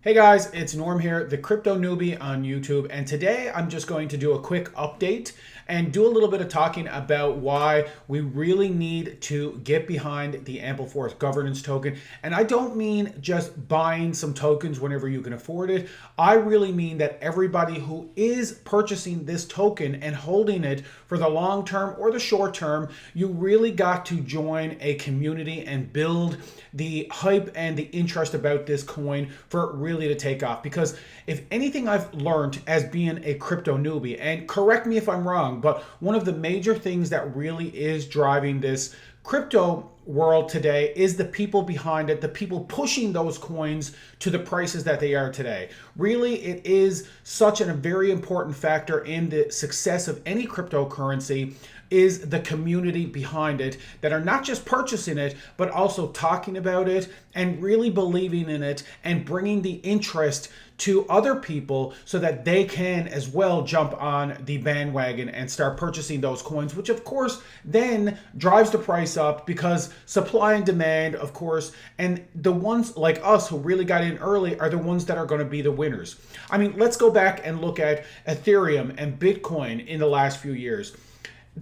Hey guys, it's Norm here, the Crypto Newbie on YouTube, and today I'm just going to do a quick update and do a little bit of talking about why we really need to get behind the AMPLEFORTH governance token. And I don't mean just buying some tokens whenever you can afford it. I really mean that everybody who is purchasing this token and holding it for the long term or the short term, you really got to join a community and build the hype and the interest about this coin for it really to take off. Because if anything I've learned as being a crypto newbie, and correct me if I'm wrong, but one of the major things that really is driving this crypto world today is the people behind it, the people pushing those coins to the prices that they are today. Really, it is such a very important factor in the success of any cryptocurrency is the community behind it that are not just purchasing it, but also talking about it and really believing in it and bringing the interest to other people so that they can as well jump on the bandwagon and start purchasing those coins, which of course then drives the price up because supply and demand, of course, and the ones like us who really got in early are the ones that are going to be the winners. I mean, let's go back and look at Ethereum and Bitcoin in the last few years.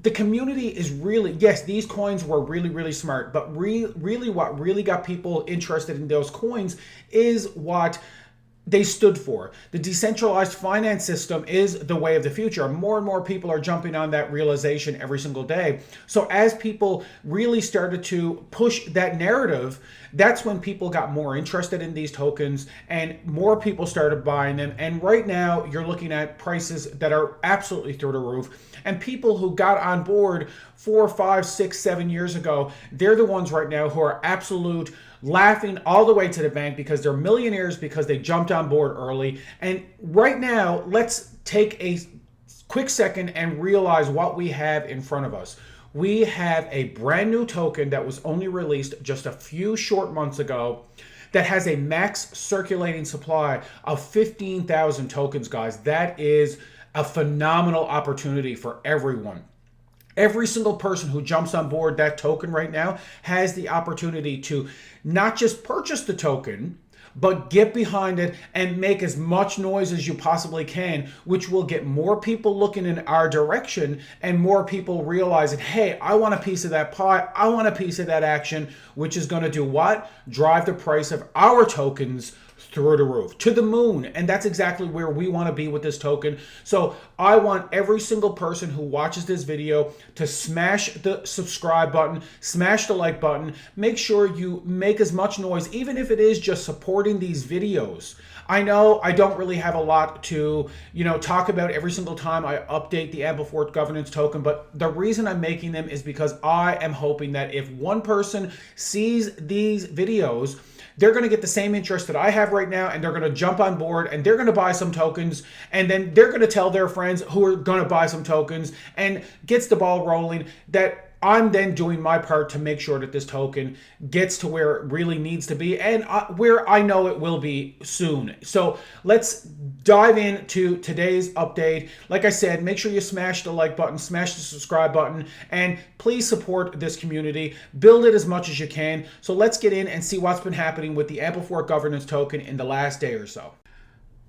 The community is really, yes, these coins were really smart, but really what really got people interested in those coins is what they stood for. The decentralized finance system is the way of the future. More and more people are jumping on that realization every single day. So as people really started to push that narrative, that's when people got more interested in these tokens and more people started buying them. And right now you're looking at prices that are absolutely through the roof. And people who got on board 4, 5, 6, 7 years ago, they're the ones right now who are absolute laughing all the way to the bank because they're millionaires because they jumped on board early. And right now, let's take a quick second and realize what we have in front of us. We have a brand new token that was only released just a few short months ago that has a max circulating supply of 15,000 tokens, guys. That is a phenomenal opportunity for everyone. Every single person who jumps on board that token right now has the opportunity to not just purchase the token, but get behind it and make as much noise as you possibly can, which will get more people looking in our direction and more people realizing, hey, I want a piece of that pie, I want a piece of that action, which is going to do what? Drive the price of our tokens through the roof, to the moon. And that's exactly where we want to be with this token. So I want every single person who watches this video to smash the subscribe button, smash the like button, make sure you make as much noise, even if it is just supporting these videos. I know I don't really have a lot to, talk about every single time I update the AMPLEFORTH governance token, but the reason I'm making them is because I am hoping that if one person sees these videos, they're going to get the same interest that I have right now, and they're going to jump on board and they're going to buy some tokens, and then they're going to tell their friends who are going to buy some tokens, and gets the ball rolling. That I'm then doing my part to make sure that this token gets to where it really needs to be and where I know it will be soon. So let's dive into today's update. Like I said, make sure you smash the like button, smash the subscribe button, and please support this community. Build it as much as you can. So let's get in and see what's been happening with the AMPLEFORTH governance token in the last day or so.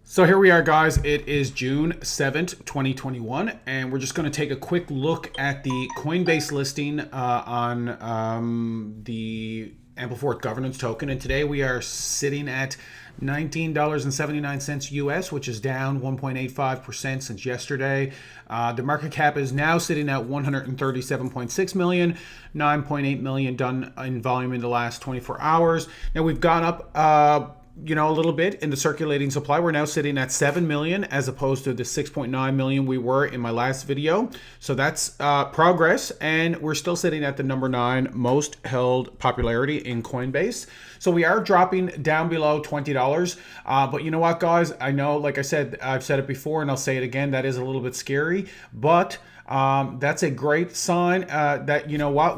So here we are, guys. It is June 7th, 2021, and we're just going to take a quick look at the Coinbase listing on the AMPLEFORTH governance token. And today we are sitting at $19.79 US, which is down 1.85% since yesterday. The market cap is now sitting at 137.6 million, 9.8 million done in volume in the last 24 hours. Now we've gone up a little bit in the circulating supply. We're now sitting at 7 million as opposed to the 6.9 million we were in my last video. So that's progress, and we're still sitting at the number 9 most held popularity in Coinbase. So we are dropping down below $20. But you know what, guys? I know, like I said, I've said it before and I'll say it again, that is a little bit scary, but that's a great sign that,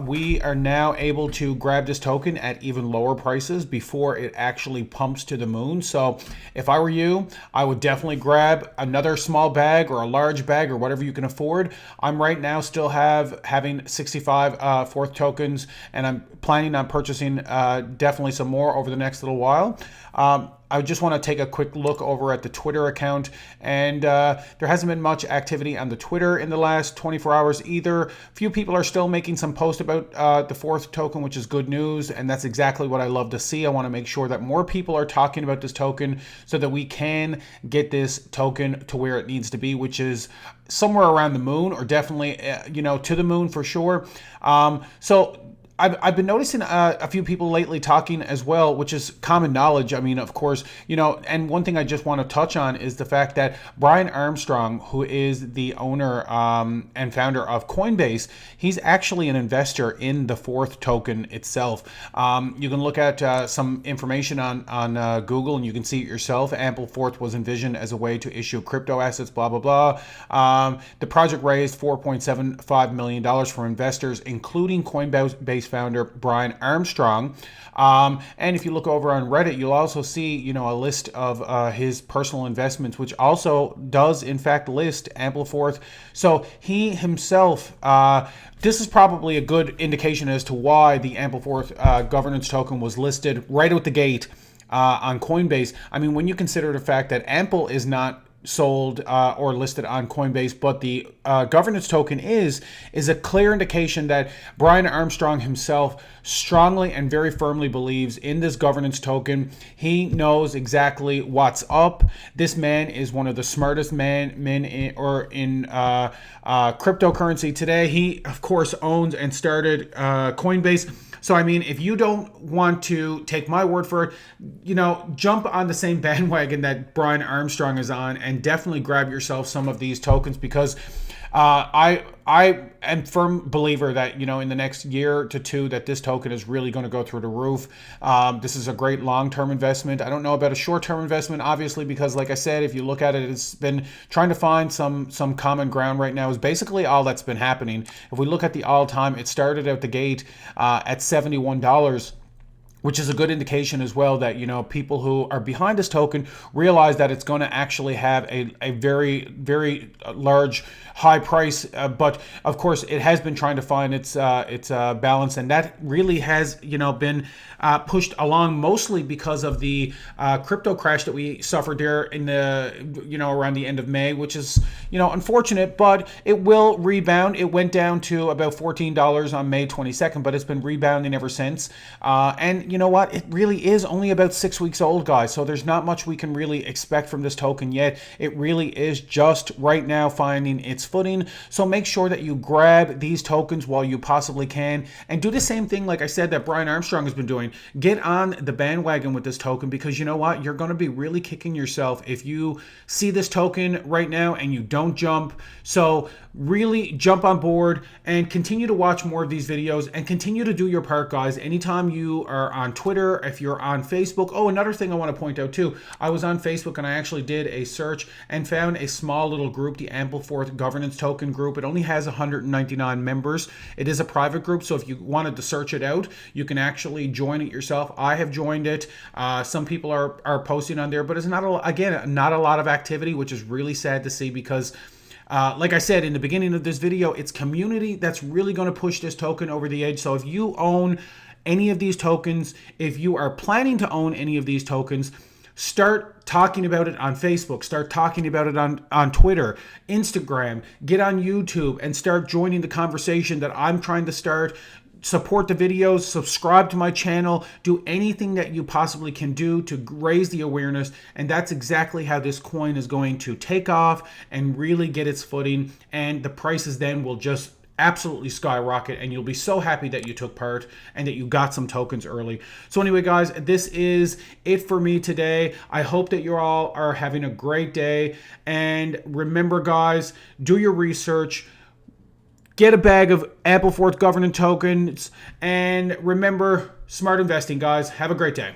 we are now able to grab this token at even lower prices before it actually pumps to the moon. So if I were you, I would definitely grab another small bag or a large bag or whatever you can afford. I'm right now still having 65 Forth tokens, and I'm planning on purchasing definitely some more over the next little while. I just want to take a quick look over at the Twitter account, and there hasn't been much activity on the Twitter in the last 24 hours either. Few people are still making some posts about the fourth token, which is good news, and that's exactly what I love to see. I want to make sure that more people are talking about this token so that we can get this token to where it needs to be, which is somewhere around the moon, or definitely to the moon for sure. So I've been noticing a few people lately talking as well, which is common knowledge. I mean, of course, and one thing I just want to touch on is the fact that Brian Armstrong, who is the owner and founder of Coinbase, he's actually an investor in the fourth token itself. You can look at some information on Google, and you can see it yourself. AMPLEFORTH was envisioned as a way to issue crypto assets, blah, blah, blah. The project raised $4.75 million from investors, including Coinbase founder Brian Armstrong. And if you look over on Reddit, you'll also see, a list of his personal investments, which also does in fact list AMPLEFORTH. So he himself, this is probably a good indication as to why the AMPLEFORTH governance token was listed right out the gate on Coinbase. I mean, when you consider the fact that Ample is not sold or listed on Coinbase, but the governance token is a clear indication that Brian Armstrong himself strongly and very firmly believes in this governance token. He knows exactly what's up. This man is one of the smartest men in cryptocurrency today. He, of course, owns and started Coinbase. So, I mean, if you don't want to take my word for it, jump on the same bandwagon that Brian Armstrong is on and definitely grab yourself some of these tokens, because I am a firm believer that, in the next year to two, that this token is really going to go through the roof. This is a great long-term investment. I don't know about a short-term investment, obviously, because like I said, if you look at it, it's been trying to find some common ground right now is basically all that's been happening. If we look at the all-time, it started out the gate at $71. Which is a good indication as well that, people who are behind this token realize that it's going to actually have a very, very large high price. But of course, it has been trying to find its balance, and that really has, been pushed along mostly because of the crypto crash that we suffered there in the, around the end of May, which is, unfortunate, but it will rebound. It went down to about $14 on May 22nd, but it's been rebounding ever since. And you know what? It really is only about 6 weeks old, guys. So there's not much we can really expect from this token yet. It really is just right now finding its footing. So make sure that you grab these tokens while you possibly can, and do the same thing, like I said, that Brian Armstrong has been doing. Get on the bandwagon with this token, because you know what? You're going to be really kicking yourself if you see this token right now and you don't jump. So really jump on board and continue to watch more of these videos and continue to do your part, guys. Anytime you are on Twitter, if you're on Facebook. Oh, another thing I want to point out too, I was on Facebook and I actually did a search and found a small little group, the AMPLEFORTH governance token group. It only has 199 members. It is a private group, so if you wanted to search it out, you can actually join it yourself. I have joined it. Some people are posting on there, but it's not a lot of activity, which is really sad to see, because like I said in the beginning of this video, it's community that's really going to push this token over the edge. So if you own any of these tokens, if you are planning to own any of these tokens, start talking about it on Facebook, start talking about it on Twitter, Instagram, get on YouTube, and start joining the conversation that I'm trying to start. Support the videos, subscribe to my channel, do anything that you possibly can do to raise the awareness, and that's exactly how this coin is going to take off and really get its footing, and the prices then will just absolutely skyrocket, and you'll be so happy that you took part and that you got some tokens early. So anyway, guys, this is it for me today. I hope that you all are having a great day, and remember, guys, do your research. Get a bag of AMPLEFORTH governance tokens, and remember, smart investing, guys. Have a great day.